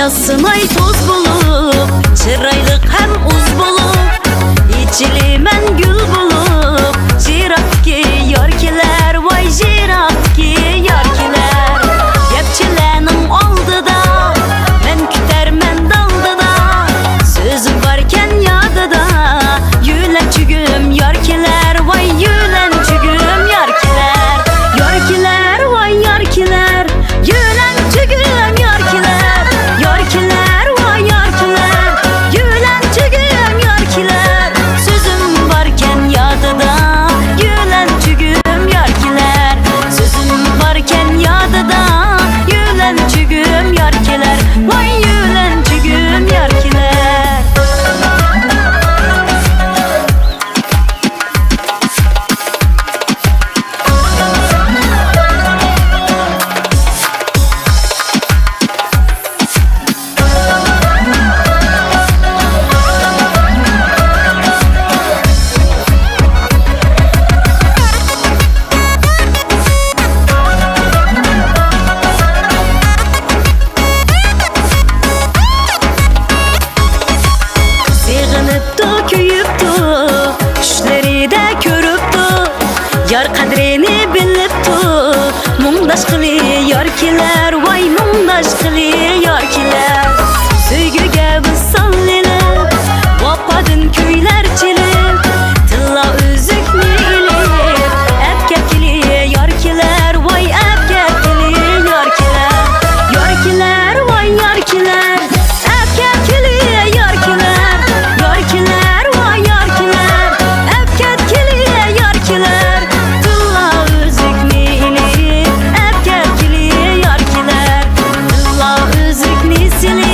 Yasınay toz bulup, çıraylık hem uz bulup, içilimen gül bulup, jirakki yarkiler, vay jirakki yarkiler. Gepçilenim oldu da, men kütermen daldı da, sözüm varken yadı da, yülençügüm yarkiler, vay yülençügüm yarkiler. Yarkiler, vay yarkiler, yülençügüm yarkiler. Yarkiler, vay yarkiler, yülençügüm yarkiler. Sözüm varken yadı da, yülençügüm yarkiler. Sözüm varken yadı da, yülençügüm yarkiler. Vay yülençügüm yarkiler. Yar kadrini biliptu, mumdaş kılı yarkiler, vay mumdaş kılı yarkiler. Söygüge salliler, vapadın köyler çilip, tılla üzük milip, epkepkili yarkiler, vay epkepkili yarkiler. Yarkiler, vay yarkiler, epkepkili yarkiler. Yarkiler, vay yarkiler, epkepkili yarkiler. Silip